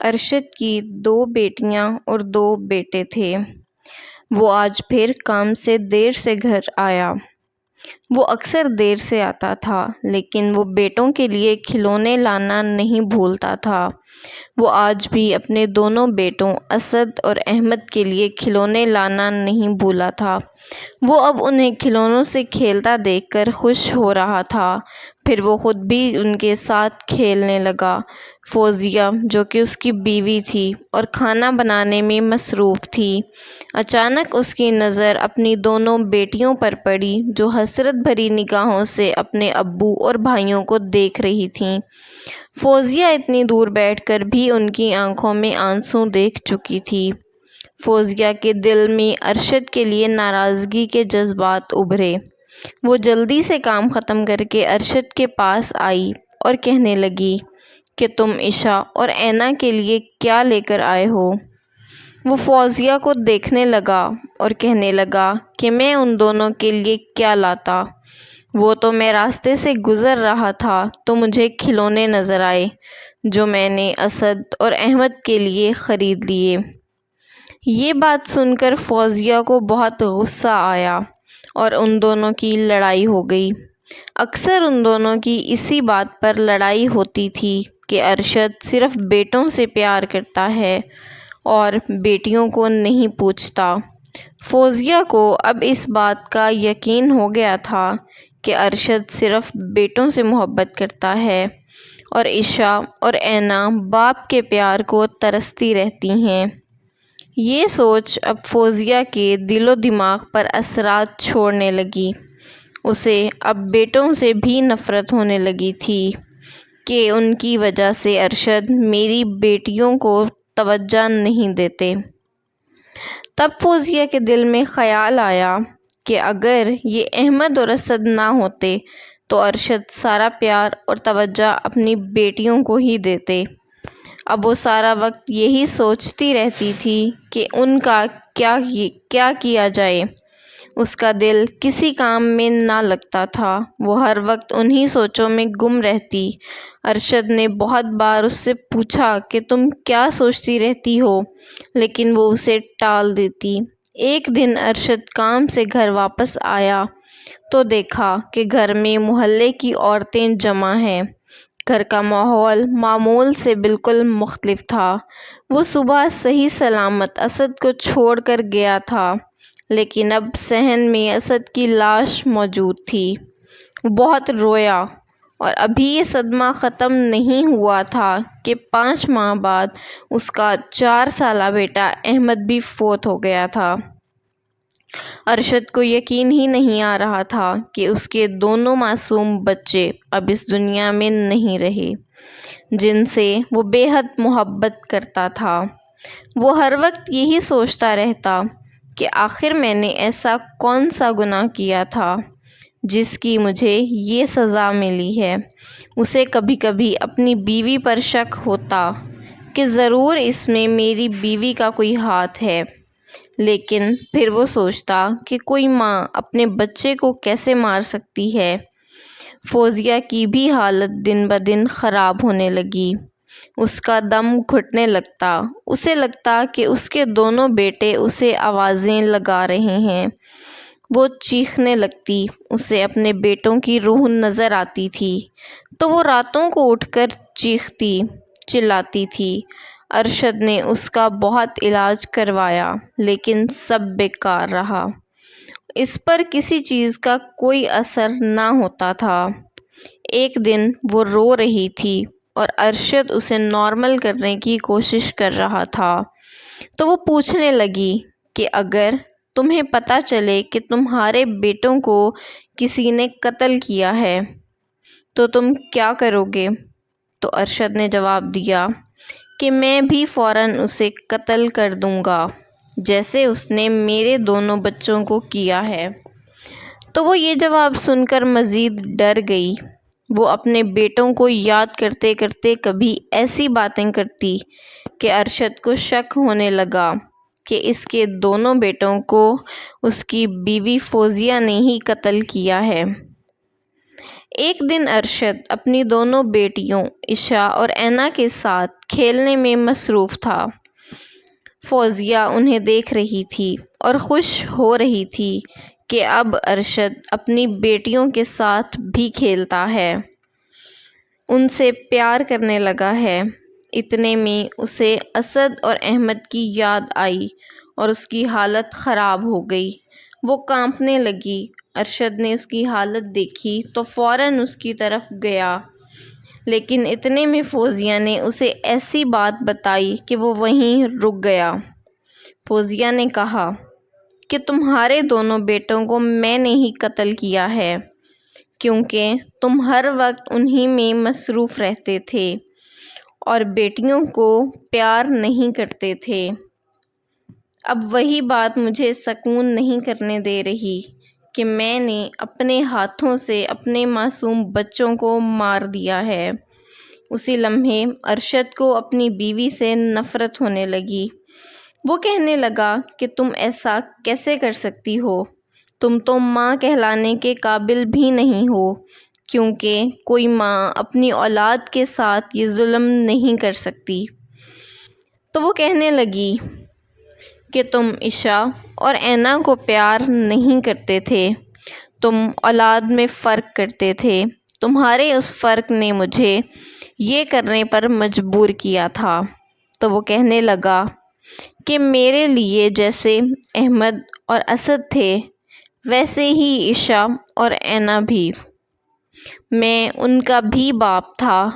ارشد کی 2 بیٹیاں اور 2 بیٹے تھے۔ وہ آج پھر کام سے دیر سے گھر آیا۔ وہ اکثر دیر سے آتا تھا، لیکن وہ بیٹوں کے لیے کھلونے لانا نہیں بھولتا تھا۔ وہ آج بھی اپنے دونوں بیٹوں اسد اور احمد کے لیے کھلونے لانا نہیں بھولا تھا۔ وہ اب انہیں کھلونوں سے کھیلتا دیکھ کر خوش ہو رہا تھا۔ پھر وہ خود بھی ان کے ساتھ کھیلنے لگا۔ فوزیہ، جو کہ اس کی بیوی تھی اور کھانا بنانے میں مصروف تھی، اچانک اس کی نظر اپنی دونوں بیٹیوں پر پڑی، جو حسرت بھری نگاہوں سے اپنے ابو اور بھائیوں کو دیکھ رہی تھیں۔ فوزیہ اتنی دور بیٹھ کر بھی ان کی آنکھوں میں آنسو دیکھ چکی تھی۔ فوزیہ کے دل میں ارشد کے لیے ناراضگی کے جذبات ابھرے۔ وہ جلدی سے کام ختم کر کے ارشد کے پاس آئی اور کہنے لگی کہ تم عشاء اور اینا کے لیے کیا لے کر آئے ہو؟ وہ فوزیہ کو دیکھنے لگا اور کہنے لگا کہ میں ان دونوں کے لیے کیا لاتا؟ وہ تو میں راستے سے گزر رہا تھا تو مجھے کھلونے نظر آئے، جو میں نے اسد اور احمد کے لیے خرید لیے۔ یہ بات سن کر فوزیہ کو بہت غصہ آیا اور ان دونوں کی لڑائی ہو گئی۔ اکثر ان دونوں کی اسی بات پر لڑائی ہوتی تھی کہ ارشد صرف بیٹوں سے پیار کرتا ہے اور بیٹیوں کو نہیں پوچھتا۔ فوزیہ کو اب اس بات کا یقین ہو گیا تھا کہ ارشد صرف بیٹوں سے محبت کرتا ہے اور عشاء اور اینا باپ کے پیار کو ترستی رہتی ہیں۔ یہ سوچ اب فوزیہ کے دل و دماغ پر اثرات چھوڑنے لگی۔ اسے اب بیٹوں سے بھی نفرت ہونے لگی تھی کہ ان کی وجہ سے ارشد میری بیٹیوں کو توجہ نہیں دیتے۔ تب فوزیہ کے دل میں خیال آیا کہ اگر یہ احمد اور اسد نہ ہوتے تو ارشد سارا پیار اور توجہ اپنی بیٹیوں کو ہی دیتے۔ اب وہ سارا وقت یہی سوچتی رہتی تھی کہ ان کا کیا کیا جائے۔ اس کا دل کسی کام میں نہ لگتا تھا، وہ ہر وقت انہی سوچوں میں گم رہتی۔ ارشد نے بہت بار اس سے پوچھا کہ تم کیا سوچتی رہتی ہو، لیکن وہ اسے ٹال دیتی۔ ایک دن ارشد کام سے گھر واپس آیا تو دیکھا کہ گھر میں محلے کی عورتیں جمع ہیں۔ گھر کا ماحول معمول سے بالکل مختلف تھا۔ وہ صبح صحیح سلامت اسد کو چھوڑ کر گیا تھا، لیکن اب صحن میں اسد کی لاش موجود تھی۔ وہ بہت رویا اور ابھی یہ صدمہ ختم نہیں ہوا تھا کہ 5 ماہ بعد اس کا 4 سالہ بیٹا احمد بھی فوت ہو گیا تھا۔ ارشد کو یقین ہی نہیں آ رہا تھا کہ اس کے دونوں معصوم بچے اب اس دنیا میں نہیں رہے، جن سے وہ بے حد محبت کرتا تھا۔ وہ ہر وقت یہی سوچتا رہتا کہ آخر میں نے ایسا کون سا گناہ کیا تھا جس کی مجھے یہ سزا ملی ہے۔ اسے کبھی کبھی اپنی بیوی پر شک ہوتا کہ ضرور اس میں میری بیوی کا کوئی ہاتھ ہے، لیکن پھر وہ سوچتا کہ کوئی ماں اپنے بچے کو کیسے مار سکتی ہے۔ فوزیہ کی بھی حالت دن بدن خراب ہونے لگی۔ اس کا دم گھٹنے لگتا۔ اسے لگتا کہ اس کے دونوں بیٹے اسے آوازیں لگا رہے ہیں۔ وہ چیخنے لگتی۔ اسے اپنے بیٹوں کی روح نظر آتی تھی تو وہ راتوں کو اٹھ کر چیختی چلاتی تھی۔ ارشد نے اس کا بہت علاج کروایا، لیکن سب بیکار رہا۔ اس پر کسی چیز کا کوئی اثر نہ ہوتا تھا۔ ایک دن وہ رو رہی تھی اور ارشد اسے نارمل کرنے کی کوشش کر رہا تھا، تو وہ پوچھنے لگی کہ اگر تمہیں پتہ چلے کہ تمہارے بیٹوں کو کسی نے قتل کیا ہے تو تم کیا کرو گے؟ تو ارشد نے جواب دیا کہ میں بھی فوراً اسے قتل کر دوں گا، جیسے اس نے میرے دونوں بچوں کو کیا ہے۔ تو وہ یہ جواب سن کر مزید ڈر گئی۔ وہ اپنے بیٹوں کو یاد کرتے کرتے کبھی ایسی باتیں کرتی کہ ارشد کو شک ہونے لگا کہ اس کے دونوں بیٹوں کو اس کی بیوی فوزیہ نے ہی قتل کیا ہے۔ ایک دن ارشد اپنی دونوں بیٹیوں عشا اور اینا کے ساتھ کھیلنے میں مصروف تھا۔ فوزیہ انہیں دیکھ رہی تھی اور خوش ہو رہی تھی کہ اب ارشد اپنی بیٹیوں کے ساتھ بھی کھیلتا ہے، ان سے پیار کرنے لگا ہے۔ اتنے میں اسے اسد اور احمد کی یاد آئی اور اس کی حالت خراب ہو گئی، وہ کانپنے لگی۔ ارشد نے اس کی حالت دیکھی تو فوراً اس کی طرف گیا، لیکن اتنے میں فوزیہ نے اسے ایسی بات بتائی کہ وہ وہیں رک گیا۔ فوزیہ نے کہا کہ تمہارے دونوں بیٹوں کو میں نے ہی قتل کیا ہے، کیونکہ تم ہر وقت انہی میں مصروف رہتے تھے اور بیٹیوں کو پیار نہیں کرتے تھے۔ اب وہی بات مجھے سکون نہیں کرنے دے رہی کہ میں نے اپنے ہاتھوں سے اپنے معصوم بچوں کو مار دیا ہے۔ اسی لمحے ارشد کو اپنی بیوی سے نفرت ہونے لگی۔ وہ کہنے لگا کہ تم ایسا کیسے کر سکتی ہو؟ تم تو ماں کہلانے کے قابل بھی نہیں ہو، کیونکہ کوئی ماں اپنی اولاد کے ساتھ یہ ظلم نہیں کر سکتی۔ تو وہ کہنے لگی کہ تم عشا اور اینا کو پیار نہیں کرتے تھے، تم اولاد میں فرق کرتے تھے، تمہارے اس فرق نے مجھے یہ کرنے پر مجبور کیا تھا۔ تو وہ کہنے لگا کہ میرے لیے جیسے احمد اور اسد تھے، ویسے ہی عشا اور اینا بھی۔ میں ان کا بھی باپ تھا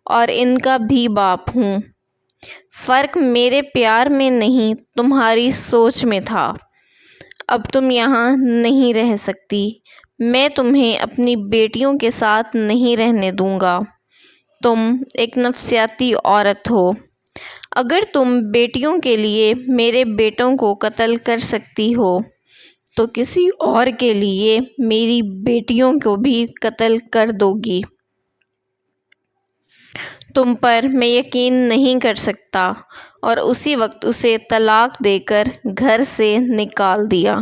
اور ان کا بھی باپ ہوں۔ فرق میرے پیار میں نہیں، تمہاری سوچ میں تھا۔ اب تم یہاں نہیں رہ سکتی، میں تمہیں اپنی بیٹیوں کے ساتھ نہیں رہنے دوں گا۔ تم ایک نفسیاتی عورت ہو۔ اگر تم بیٹیوں کے لیے میرے بیٹوں کو قتل کر سکتی ہو تو کسی اور کے لیے میری بیٹیوں کو بھی قتل کر دو گی۔ تم پر میں یقین نہیں کر سکتا، اور اسی وقت اسے طلاق دے کر گھر سے نکال دیا۔